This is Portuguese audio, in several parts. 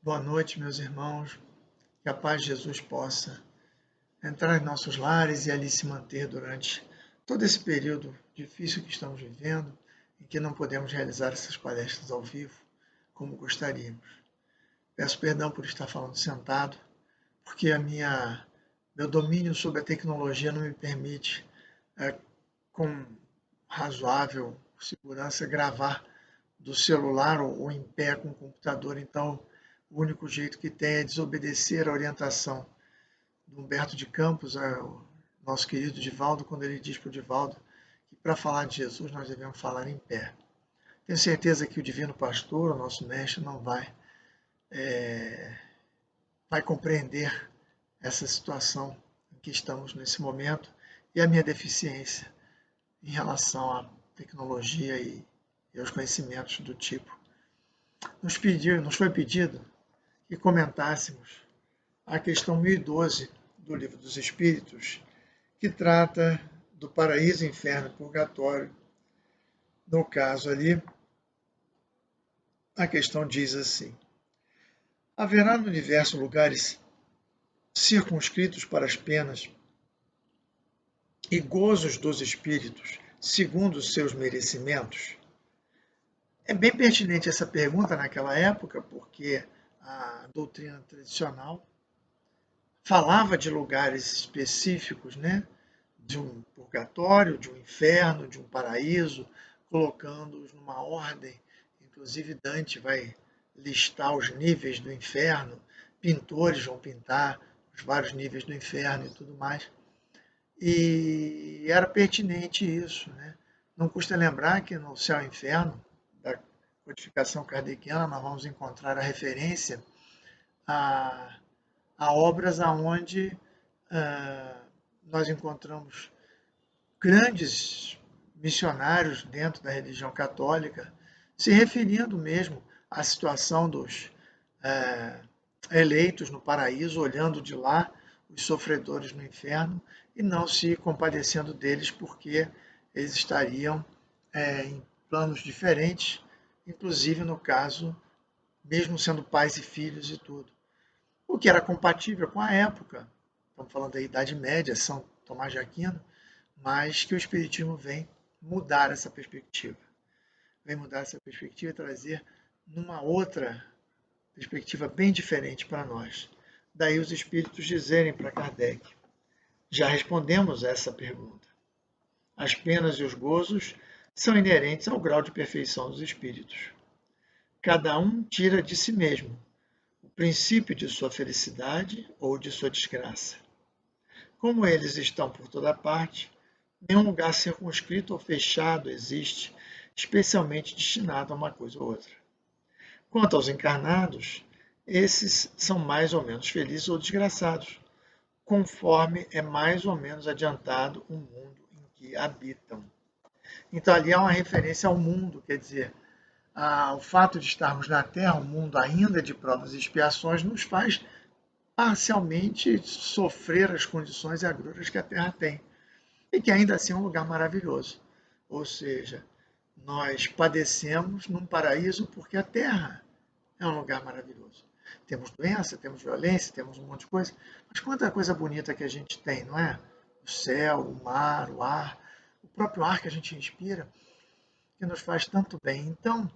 Boa noite, meus irmãos. Que a paz de Jesus possa entrar em nossos lares e ali se manter durante todo esse período difícil que estamos vivendo, em que não podemos realizar essas palestras ao vivo como gostaríamos. Peço perdão por estar falando sentado, porque meu domínio sobre a tecnologia não me permite, com razoável segurança, gravar do celular ou em pé com o computador. Então, o único jeito que tem é desobedecer a orientação do Humberto de Campos, o nosso querido Divaldo, quando ele diz para o Divaldo que para falar de Jesus nós devemos falar em pé. Tenho certeza que o Divino Pastor, o nosso mestre, não vai compreender essa situação em que estamos nesse momento e a minha deficiência em relação à tecnologia e aos conhecimentos do tipo. Nos foi pedido que comentássemos a questão 1012 do Livro dos Espíritos, que trata do paraíso, inferno e purgatório. No caso ali, a questão diz assim: haverá no universo lugares circunscritos para as penas e gozos dos espíritos, segundo os seus merecimentos? É bem pertinente essa pergunta naquela época, porque a doutrina tradicional falava de lugares específicos, né? De um purgatório, de um inferno, de um paraíso, colocando-os numa ordem. Inclusive Dante vai listar os níveis do inferno, pintores vão pintar os vários níveis do inferno e tudo mais. E era pertinente isso, né? Não custa lembrar que no Céu e Inferno, da codificação kardeciana, nós vamos encontrar a referência a, a obras aonde nós encontramos grandes missionários dentro da religião católica se referindo mesmo à situação dos eleitos no paraíso, olhando de lá os sofredores no inferno e não se compadecendo deles porque eles estariam em planos diferentes, inclusive no caso, mesmo sendo pais e filhos e tudo. O que era compatível com a época, estamos falando da Idade Média, São Tomás de Aquino, mas que o Espiritismo vem mudar essa perspectiva. Vem mudar essa perspectiva e trazer numa outra perspectiva bem diferente para nós. Daí os Espíritos dizerem para Kardec: já respondemos a essa pergunta. As penas e os gozos são inerentes ao grau de perfeição dos Espíritos. Cada um tira de si mesmo o princípio de sua felicidade ou de sua desgraça. Como eles estão por toda parte, nenhum lugar circunscrito ou fechado existe, especialmente destinado a uma coisa ou outra. Quanto aos encarnados, esses são mais ou menos felizes ou desgraçados, conforme é mais ou menos adiantado o mundo em que habitam. Então ali há uma referência ao mundo, quer dizer, o fato de estarmos na Terra, um mundo ainda de provas e expiações, nos faz parcialmente sofrer as condições e agruras que a Terra tem. E que ainda assim é um lugar maravilhoso. Ou seja, nós padecemos num paraíso porque a Terra é um lugar maravilhoso. Temos doença, temos violência, temos um monte de coisa, mas quanta coisa bonita que a gente tem, não é? O céu, o mar, o ar, o próprio ar que a gente inspira, que nos faz tanto bem. Então,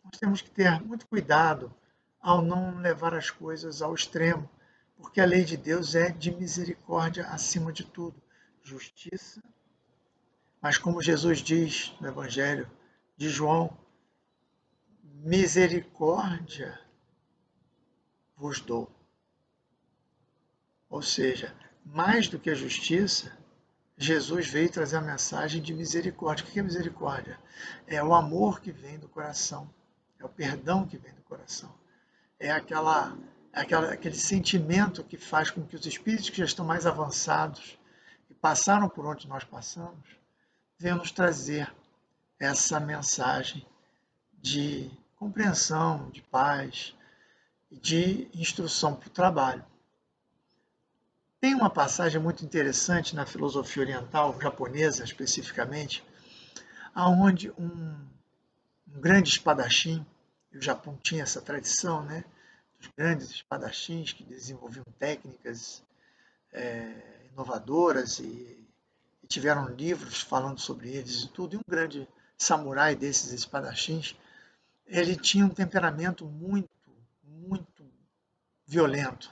nós temos que ter muito cuidado ao não levar as coisas ao extremo, porque a lei de Deus é de misericórdia acima de tudo, justiça. Mas como Jesus diz no Evangelho de João, misericórdia vos dou. Ou seja, mais do que a justiça, Jesus veio trazer a mensagem de misericórdia. O que é misericórdia? É o amor que vem do coração, é o perdão que vem do coração, é aquele sentimento que faz com que os espíritos que já estão mais avançados e passaram por onde nós passamos, venham nos trazer essa mensagem de compreensão, de paz e de instrução para o trabalho. Tem uma passagem muito interessante na filosofia oriental, japonesa especificamente, aonde um grande espadachim, e o Japão tinha essa tradição, né, dos grandes espadachins que desenvolviam técnicas inovadoras e tiveram livros falando sobre eles e tudo. E um grande samurai desses espadachins, ele tinha um temperamento muito, muito violento.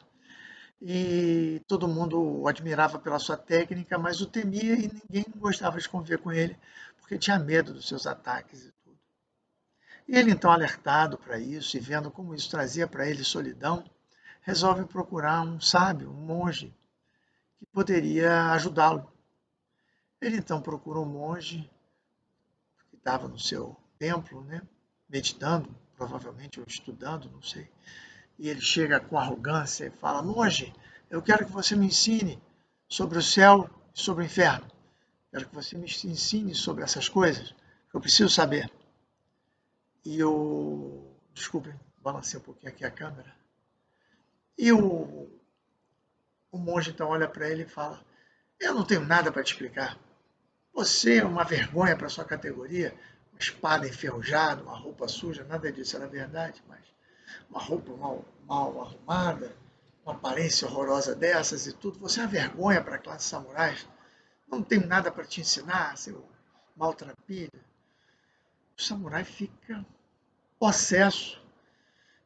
E todo mundo o admirava pela sua técnica, mas o temia e ninguém gostava de conviver com ele, porque tinha medo dos seus ataques e tudo. E ele, então, alertado para isso e vendo como isso trazia para ele solidão, resolve procurar um sábio, um monge, que poderia ajudá-lo. Ele, então, procura um monge que estava no seu templo, né, meditando, provavelmente, ou estudando, não sei. E ele chega com arrogância e fala: monge, eu quero que você me ensine sobre o céu e sobre o inferno. Quero que você me ensine sobre essas coisas. Eu preciso saber. E eu. Desculpem, balancei um pouquinho aqui a câmera. E o monge então olha para ele e fala: eu não tenho nada para te explicar. Você é uma vergonha para sua categoria. Uma espada enferrujada, uma roupa suja, nada disso era verdade, mas uma roupa mal arrumada, uma aparência horrorosa dessas e tudo. Você é uma vergonha para a classe samurais. Não tenho nada para te ensinar, seu maltrapilho. O samurai fica possesso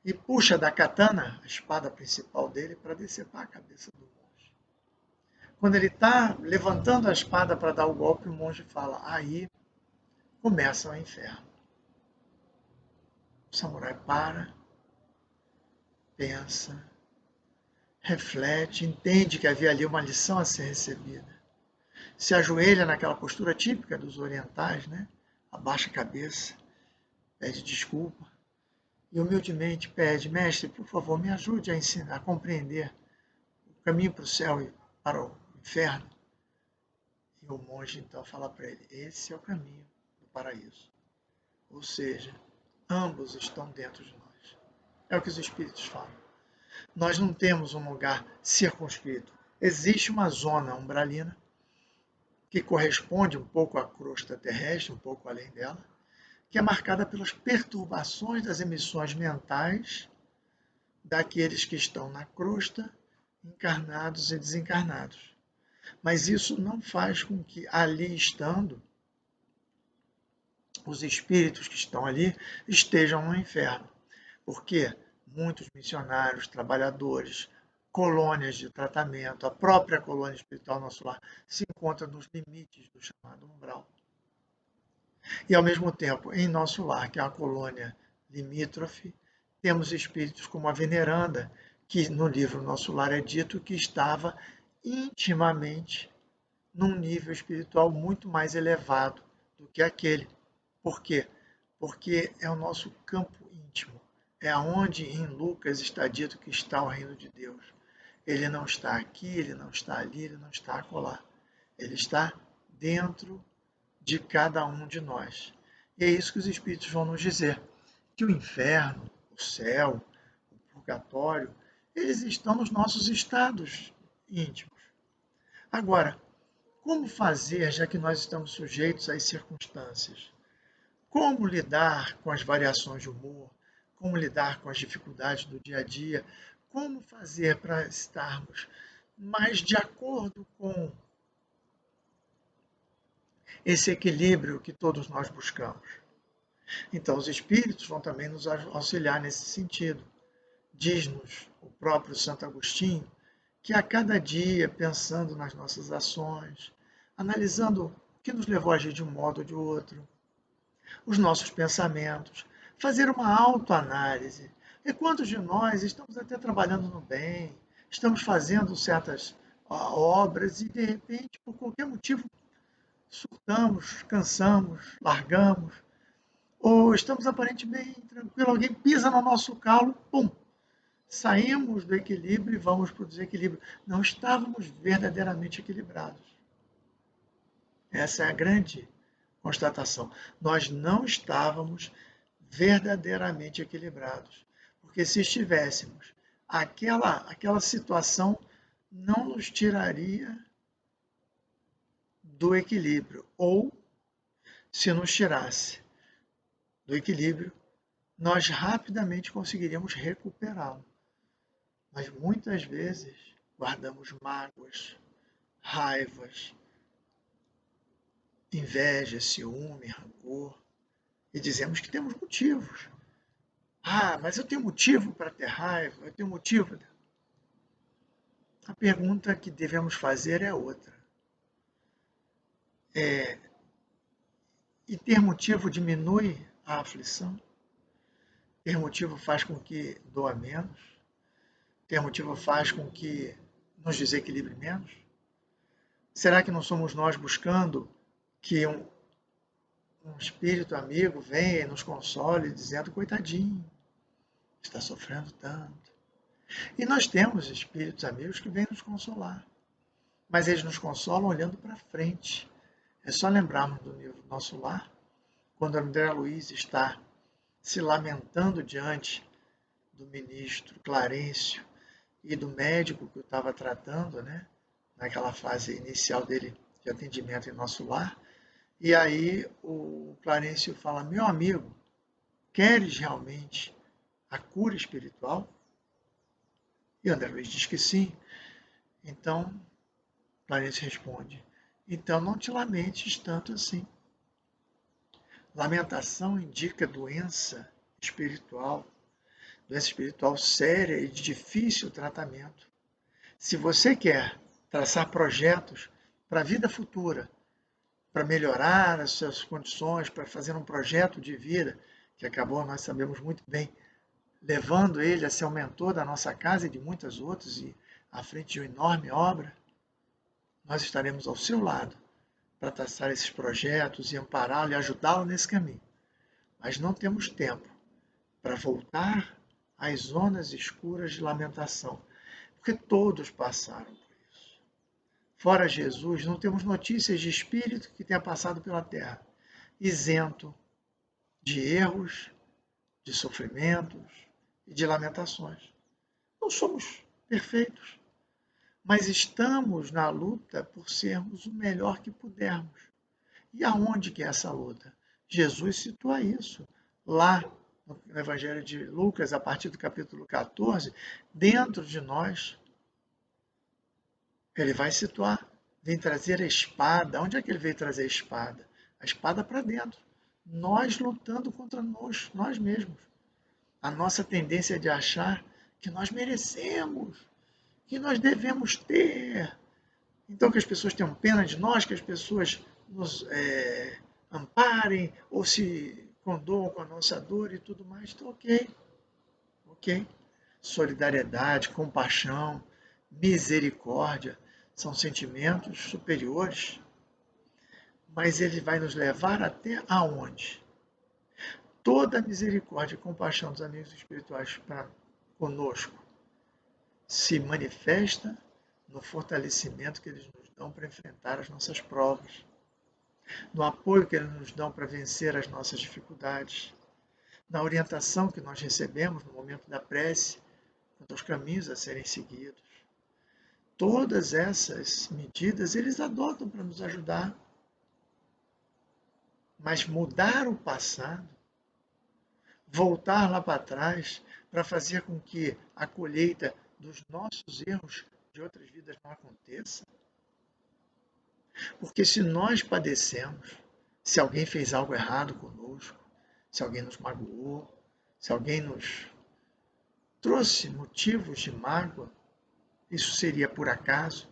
e puxa da katana, a espada principal dele, para decepar a cabeça do monge. Quando ele está levantando a espada para dar o golpe, o monge fala: aí começa o inferno. O samurai para, pensa, reflete, entende que havia ali uma lição a ser recebida. Se ajoelha naquela postura típica dos orientais, né? Abaixa a cabeça, pede desculpa e humildemente pede: mestre, por favor, me ajude a ensinar, a compreender o caminho para o céu e para o inferno. E o monge então fala para ele: esse é o caminho do paraíso. Ou seja, ambos estão dentro de nós. É o que os espíritos falam. Nós não temos um lugar circunscrito. Existe uma zona umbralina que corresponde um pouco à crosta terrestre, um pouco além dela, que é marcada pelas perturbações das emissões mentais daqueles que estão na crosta, encarnados e desencarnados. Mas isso não faz com que, ali estando, os espíritos que estão ali estejam no inferno. Porque muitos missionários, trabalhadores, colônias de tratamento, a própria colônia espiritual Nosso Lar, se encontra nos limites do chamado umbral. E, ao mesmo tempo, em Nosso Lar, que é uma colônia limítrofe, temos espíritos como a veneranda, que no livro Nosso Lar é dito que estava intimamente num nível espiritual muito mais elevado do que aquele. Por quê? Porque é o nosso campo íntimo. É aonde em Lucas está dito que está o reino de Deus. Ele não está aqui, ele não está ali, ele não está acolá. Ele está dentro de cada um de nós. E é isso que os Espíritos vão nos dizer, que o inferno, o céu, o purgatório, eles estão nos nossos estados íntimos. Agora, como fazer, já que nós estamos sujeitos às circunstâncias? Como lidar com as variações de humor? Como lidar com as dificuldades do dia a dia? Como fazer para estarmos mais de acordo com esse equilíbrio que todos nós buscamos? Então, os espíritos vão também nos auxiliar nesse sentido. Diz-nos o próprio Santo Agostinho que a cada dia, pensando nas nossas ações, analisando o que nos levou a agir de um modo ou de outro, os nossos pensamentos, fazer uma autoanálise. E quantos de nós estamos até trabalhando no bem, estamos fazendo certas obras e, de repente, por qualquer motivo, surtamos, cansamos, largamos, ou estamos aparentemente tranquilos, alguém pisa no nosso calo, pum, saímos do equilíbrio e vamos para o desequilíbrio. Não estávamos verdadeiramente equilibrados. Essa é a grande constatação. Nós não estávamos verdadeiramente equilibrados. Porque se estivéssemos, aquela situação não nos tiraria do equilíbrio. Ou, se nos tirasse do equilíbrio, nós rapidamente conseguiríamos recuperá-lo. Nós muitas vezes guardamos mágoas, raivas, inveja, ciúme, rancor e dizemos que temos motivos. Ah, mas eu tenho motivo para ter raiva, eu tenho motivo. A pergunta que devemos fazer é outra. E ter motivo diminui a aflição? Ter motivo faz com que doa menos? Ter motivo faz com que nos desequilibre menos? Será que não somos nós buscando que um espírito amigo venha e nos console, dizendo, coitadinho, está sofrendo tanto? E nós temos espíritos amigos que vêm nos consolar, mas eles nos consolam olhando para frente. É só lembrarmos do livro Nosso Lar, quando André Luiz está se lamentando diante do ministro Clarencio e do médico que o estava tratando, né, naquela fase inicial dele de atendimento em Nosso Lar. E aí o Clarencio fala, meu amigo, queres realmente a cura espiritual? E André Luiz diz que sim. Então, Clarencio responde, então não te lamentes tanto assim. Lamentação indica doença espiritual séria e de difícil tratamento. Se você quer traçar projetos para a vida futura, para melhorar as suas condições, para fazer um projeto de vida, que acabou, nós sabemos muito bem, levando ele a ser o mentor da nossa casa e de muitas outras, e à frente de uma enorme obra, nós estaremos ao seu lado para traçar esses projetos e ampará-lo e ajudá-lo nesse caminho. Mas não temos tempo para voltar às zonas escuras de lamentação, porque todos passaram por isso. Fora Jesus, não temos notícias de espírito que tenha passado pela terra, isento de erros, de sofrimentos e de lamentações. Não somos perfeitos, mas estamos na luta por sermos o melhor que pudermos. E aonde que é essa luta? Jesus situa isso lá no Evangelho de Lucas, a partir do capítulo 14, dentro de nós. Ele vai situar, vem trazer a espada. Onde é que ele veio trazer a espada? A espada para dentro. Nós lutando contra nós mesmos. A nossa tendência de achar que nós merecemos, que nós devemos ter. Então, que as pessoas tenham pena de nós, que as pessoas nos amparem ou se condoam com a nossa dor e tudo mais. Então, ok. Solidariedade, compaixão, misericórdia são sentimentos superiores, mas ele vai nos levar até aonde? Toda a misericórdia e compaixão dos amigos espirituais para conosco se manifesta no fortalecimento que eles nos dão para enfrentar as nossas provas, no apoio que eles nos dão para vencer as nossas dificuldades, na orientação que nós recebemos no momento da prece, quanto aos caminhos a serem seguidos. Todas essas medidas eles adotam para nos ajudar. Mas mudar o passado, voltar lá para trás, para fazer com que a colheita dos nossos erros de outras vidas não aconteça? Porque se nós padecemos, se alguém fez algo errado conosco, se alguém nos magoou, se alguém nos trouxe motivos de mágoa, isso seria por acaso?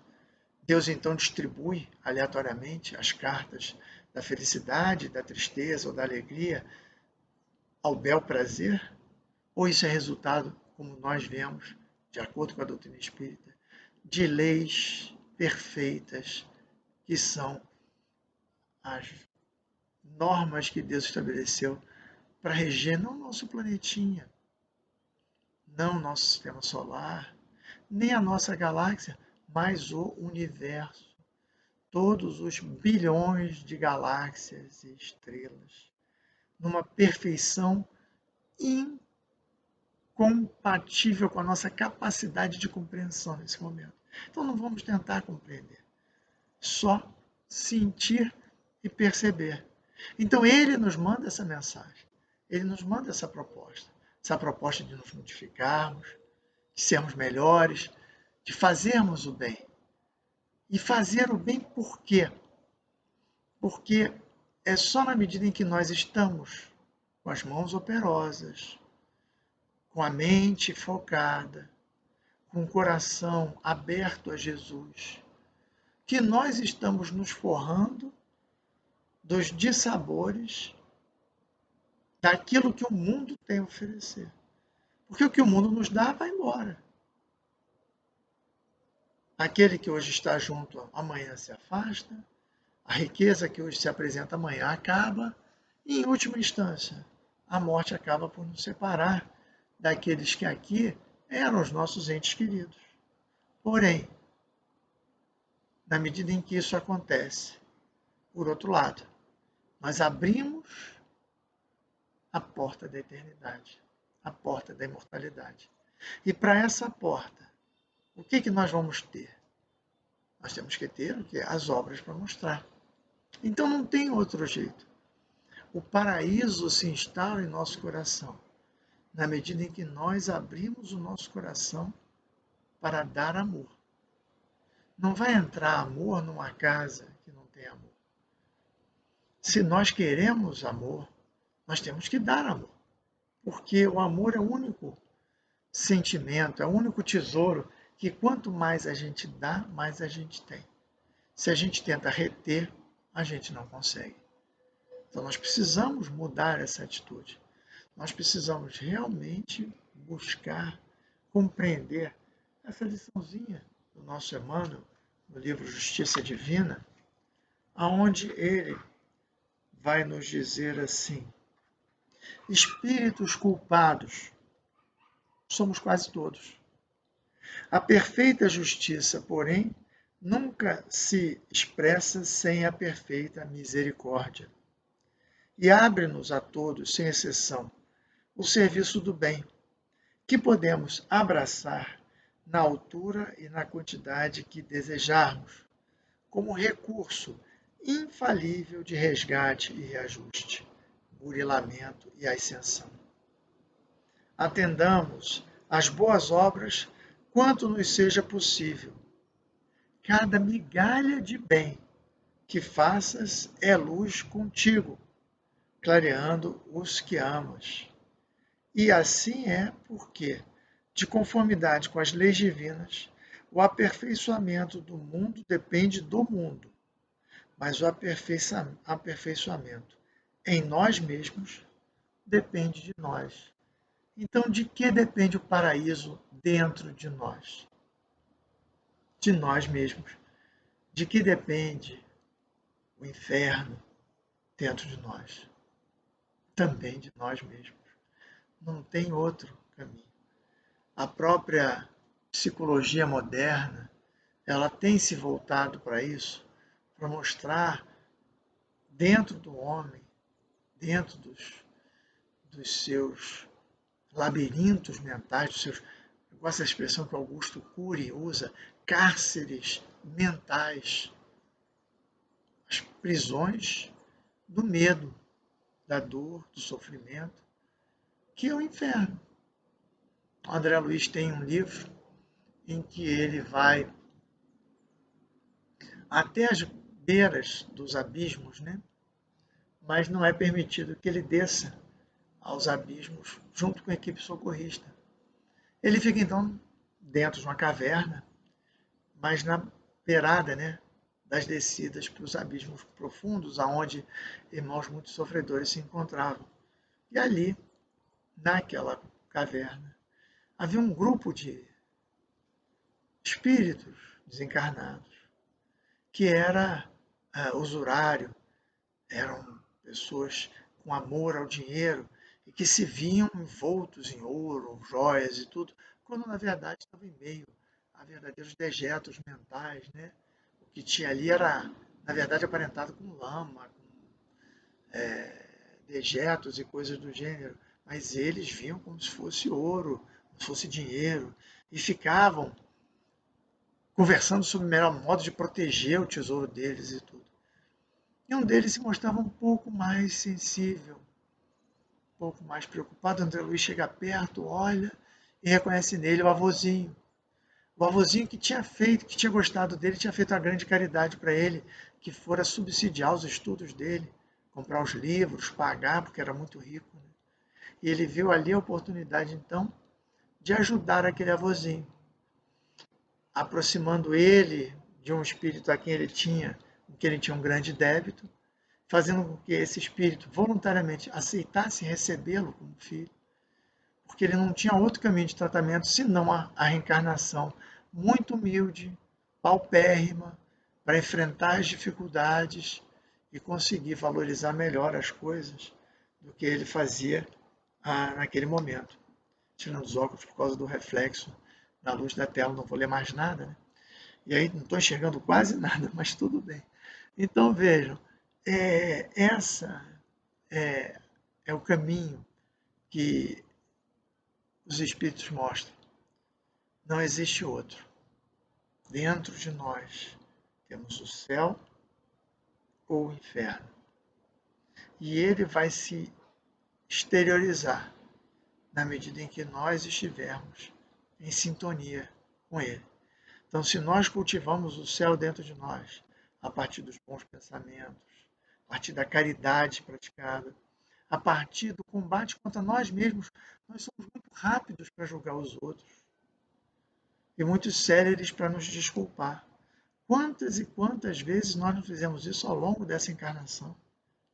Deus então distribui aleatoriamente as cartas da felicidade, da tristeza ou da alegria ao bel prazer? Ou isso é resultado, como nós vemos, de acordo com a doutrina espírita, de leis perfeitas, que são as normas que Deus estabeleceu para reger não o nosso planetinha, não o nosso sistema solar, nem a nossa galáxia, mas o universo. Todos os bilhões de galáxias e estrelas, numa perfeição incompatível com a nossa capacidade de compreensão nesse momento. Então não vamos tentar compreender, só sentir e perceber. Então ele nos manda essa mensagem, ele nos manda essa proposta de nos modificarmos, de sermos melhores, de fazermos o bem. E fazer o bem por quê? Porque é só na medida em que nós estamos com as mãos operosas, com a mente focada, com o coração aberto a Jesus, que nós estamos nos forrando dos dissabores daquilo que o mundo tem a oferecer. Porque o que o mundo nos dá vai embora. Aquele que hoje está junto, amanhã se afasta. A riqueza que hoje se apresenta amanhã acaba. E, em última instância, a morte acaba por nos separar daqueles que aqui eram os nossos entes queridos. Porém, na medida em que isso acontece, por outro lado, nós abrimos a porta da eternidade, a porta da imortalidade. E para essa porta, o que nós vamos ter? Nós temos que ter o quê? As obras para mostrar. Então não tem outro jeito. O paraíso se instala em nosso coração, na medida em que nós abrimos o nosso coração para dar amor. Não vai entrar amor numa casa que não tem amor. Se nós queremos amor, nós temos que dar amor. Porque o amor é o único sentimento, é o único tesouro que quanto mais a gente dá, mais a gente tem. Se a gente tenta reter, a gente não consegue. Então nós precisamos mudar essa atitude. Nós precisamos realmente buscar compreender essa liçãozinha do nosso Emmanuel, no livro Justiça Divina, aonde ele vai nos dizer assim: espíritos culpados somos quase todos. A perfeita justiça, porém, nunca se expressa sem a perfeita misericórdia. E abre-nos a todos, sem exceção, o serviço do bem, que podemos abraçar na altura e na quantidade que desejarmos, como recurso infalível de resgate e reajuste, burilamento e ascensão. Atendamos às boas obras quanto nos seja possível. Cada migalha de bem que faças é luz contigo, clareando os que amas. E assim é porque, de conformidade com as leis divinas, o aperfeiçoamento do mundo depende do mundo, mas o aperfeiçoamento em nós mesmos depende de nós. Então, de que depende o paraíso dentro de nós? De nós mesmos. De que depende o inferno dentro de nós? Também de nós mesmos. Não tem outro caminho. A própria psicologia moderna, ela tem se voltado para isso, para mostrar dentro do homem, dentro dos seus labirintos mentais, dos seus, eu gosto da expressão que Augusto Cury usa, cárceres mentais, as prisões do medo, da dor, do sofrimento, que é o inferno. O André Luiz tem um livro em que ele vai até as beiras dos abismos, né? Mas não é permitido que ele desça aos abismos junto com a equipe socorrista. Ele fica então dentro de uma caverna, mas na beirada, né, das descidas para os abismos profundos, aonde irmãos muito sofredores se encontravam. E ali, naquela caverna, havia um grupo de espíritos desencarnados que era usurário, eram pessoas com amor ao dinheiro e que se viam envoltos em ouro, joias e tudo, quando na verdade estava em meio a verdadeiros dejetos mentais, né? O que tinha ali era, na verdade, aparentado com lama, com dejetos e coisas do gênero, mas eles viam como se fosse ouro, como se fosse dinheiro, e ficavam conversando sobre o melhor modo de proteger o tesouro deles e tudo. E um deles se mostrava um pouco mais sensível, um pouco mais preocupado. André Luiz chega perto, olha e reconhece nele o avôzinho. O avôzinho que tinha feito, que tinha gostado dele, tinha feito uma grande caridade para ele, que fora subsidiar os estudos dele, comprar os livros, pagar, porque era muito rico, né? E ele viu ali a oportunidade, então, de ajudar aquele avôzinho, aproximando ele de um espírito a quem ele tinha, com que ele tinha um grande débito, fazendo com que esse espírito voluntariamente aceitasse recebê-lo como filho, porque ele não tinha outro caminho de tratamento senão a reencarnação muito humilde, paupérrima, para enfrentar as dificuldades e conseguir valorizar melhor as coisas do que ele fazia naquele momento. Tirando os óculos por causa do reflexo na luz da tela, não vou ler mais nada, né? E aí não estou enxergando quase nada, mas tudo bem. Então vejam, essa é o caminho que os Espíritos mostram. Não existe outro. Dentro de nós temos o céu ou o inferno. E ele vai se exteriorizar na medida em que nós estivermos em sintonia com ele. Então, se nós cultivamos o céu dentro de nós, a partir dos bons pensamentos, a partir da caridade praticada, a partir do combate contra nós mesmos, nós somos muito rápidos para julgar os outros e muito céleres para nos desculpar. Quantas e quantas vezes nós não fizemos isso ao longo dessa encarnação?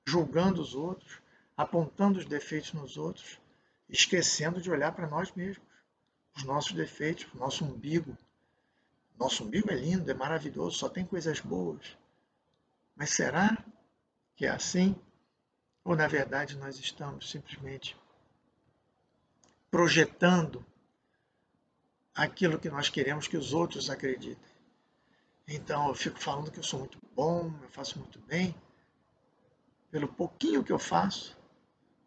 Julgando os outros, apontando os defeitos nos outros, esquecendo de olhar para nós mesmos, os nossos defeitos, o nosso umbigo. Nosso umbigo é lindo, é maravilhoso, só tem coisas boas. Mas será que é assim? Ou na verdade nós estamos simplesmente projetando aquilo que nós queremos que os outros acreditem? Então eu fico falando que eu sou muito bom, eu faço muito bem, pelo pouquinho que eu faço,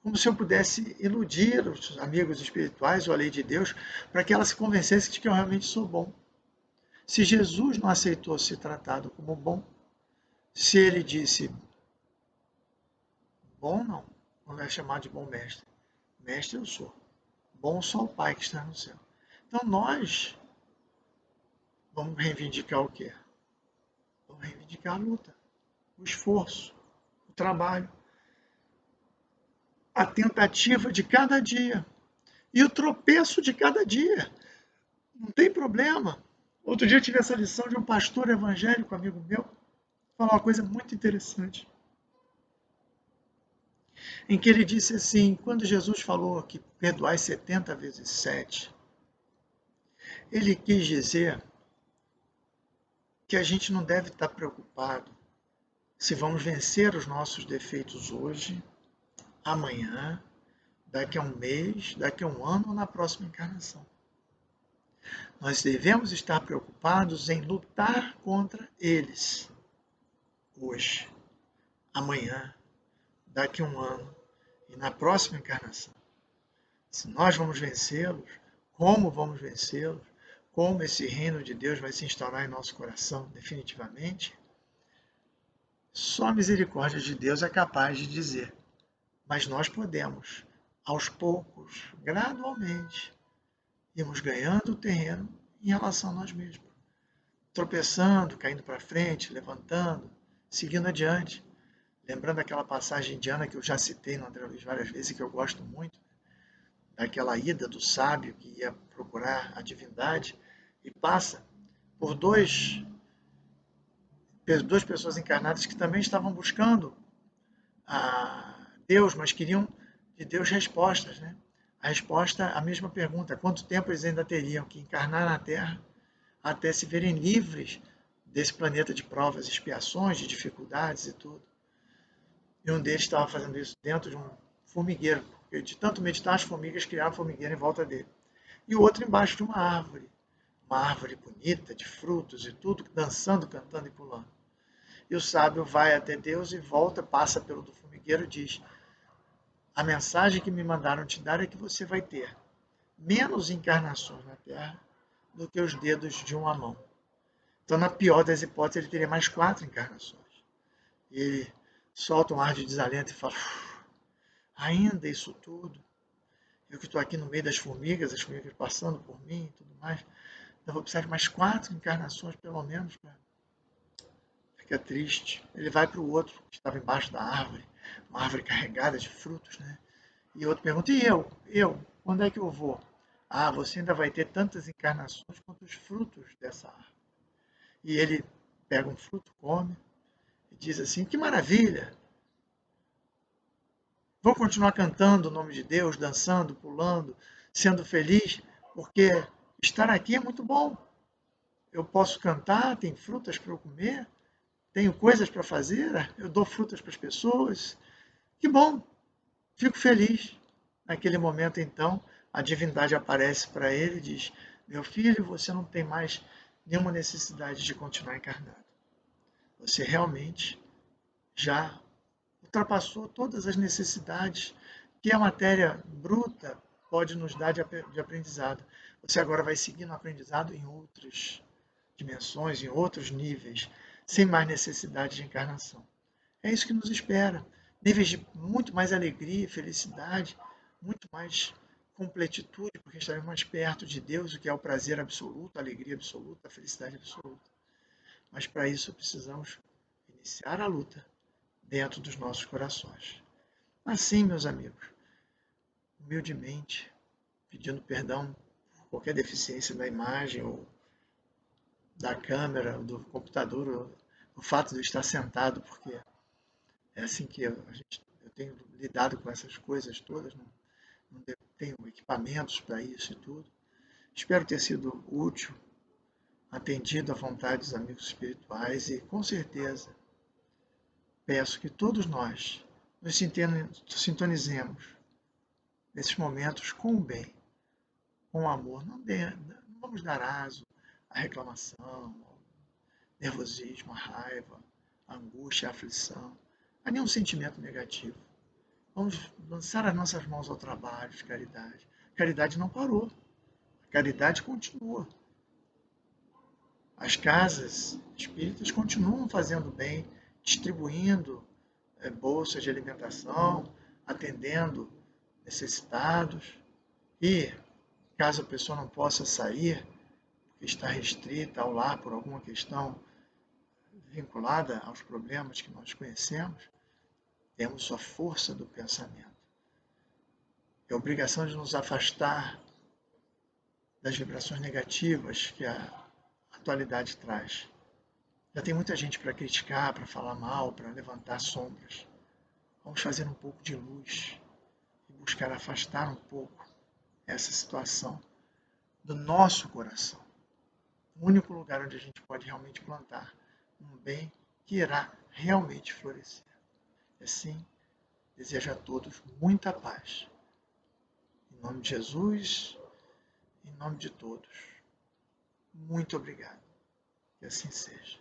como se eu pudesse iludir os amigos espirituais ou a lei de Deus para que ela se convencesse de que eu realmente sou bom. Se Jesus não aceitou ser tratado como bom, se ele disse bom, não é chamado de bom mestre. Mestre eu sou. Bom só o Pai que está no céu. Então nós vamos reivindicar o quê? Vamos reivindicar a luta, o esforço, o trabalho, a tentativa de cada dia e o tropeço de cada dia. Não tem problema. Outro dia eu tive essa lição de um pastor evangélico, amigo meu, falar uma coisa muito interessante, em que ele disse assim, quando Jesus falou que perdoai 70 vezes 7, ele quis dizer que a gente não deve estar preocupado se vamos vencer os nossos defeitos hoje, amanhã, daqui a um mês, daqui a um ano ou na próxima encarnação. Nós devemos estar preocupados em lutar contra eles hoje, amanhã, daqui a um ano e na próxima encarnação. Se nós vamos vencê-los, como vamos vencê-los, como esse reino de Deus vai se instaurar em nosso coração definitivamente, só a misericórdia de Deus é capaz de dizer. Mas nós podemos, aos poucos, gradualmente, irmos ganhando terreno em relação a nós mesmos. Tropeçando, caindo para frente, levantando, seguindo adiante. Lembrando aquela passagem indiana que eu já citei no André Luiz várias vezes e que eu gosto muito, daquela ida do sábio que ia procurar a divindade e passa por duas pessoas encarnadas que também estavam buscando a Deus, mas queriam de Deus respostas, né? A resposta, a mesma pergunta, quanto tempo eles ainda teriam que encarnar na Terra até se verem livres desse planeta de provas, expiações, de dificuldades e tudo. E um deles estava fazendo isso dentro de um formigueiro, porque de tanto meditar, as formigas criaram formigueiro em volta dele. E o outro embaixo de uma árvore bonita, de frutos e tudo, dançando, cantando e pulando. E o sábio vai até Deus e volta, passa pelo do formigueiro e diz, a mensagem que me mandaram te dar é que você vai ter menos encarnações na Terra do que os dedos de uma mão. Então, na pior das hipóteses, ele teria mais 4 encarnações. E ele solta um ar de desalento e fala, ainda isso tudo? Eu que estou aqui no meio das formigas, as formigas passando por mim e tudo mais. Eu vou precisar de mais 4 encarnações, pelo menos, para fica triste. Ele vai para o outro, que estava embaixo da árvore, uma árvore carregada de frutos, né? E o outro pergunta, e eu? Eu? Quando é que eu vou? Ah, você ainda vai ter tantas encarnações quanto os frutos dessa árvore. E ele pega um fruto, come, e diz assim, que maravilha! Vou continuar cantando o nome de Deus, dançando, pulando, sendo feliz, porque estar aqui é muito bom. Eu posso cantar, tem frutas para eu comer, tenho coisas para fazer, eu dou frutas para as pessoas. Que bom, fico feliz. Naquele momento, então, a divindade aparece para ele e diz: meu filho, você não tem mais nenhuma necessidade de continuar encarnado. Você realmente já ultrapassou todas as necessidades que a matéria bruta pode nos dar de aprendizado. Você agora vai seguir no aprendizado em outras dimensões, em outros níveis, sem mais necessidade de encarnação. É isso que nos espera. Níveis de muito mais alegria, felicidade, muito mais completitude, porque estaremos mais perto de Deus, o que é o prazer absoluto, a alegria absoluta, a felicidade absoluta. Mas para isso precisamos iniciar a luta dentro dos nossos corações. Assim, meus amigos, humildemente, pedindo perdão por qualquer deficiência da imagem ou da câmera, do computador, ou o fato de eu estar sentado, porque é assim que eu tenho lidado com essas coisas todas, não tenho equipamentos para isso e tudo. Espero ter sido útil, atendido à vontade dos amigos espirituais e, com certeza, peço que todos nós nos sintonizemos nesses momentos com o bem, com o amor. Não vamos dar aso à reclamação, ao nervosismo, à raiva, à angústia, à aflição, a nenhum sentimento negativo. Vamos lançar as nossas mãos ao trabalho de caridade. A caridade não parou. A caridade continua. As casas espíritas continuam fazendo bem, distribuindo bolsas de alimentação, atendendo necessitados. E, caso a pessoa não possa sair, porque está restrita ao lar por alguma questão vinculada aos problemas que nós conhecemos, temos a força do pensamento. É a obrigação de nos afastar das vibrações negativas que a atualidade traz. Já tem muita gente para criticar, para falar mal, para levantar sombras. Vamos fazer um pouco de luz e buscar afastar um pouco essa situação do nosso coração. O único lugar onde a gente pode realmente plantar um bem que irá realmente florescer. E assim, desejo a todos muita paz. Em nome de Jesus, em nome de todos. Muito obrigado. Que assim seja.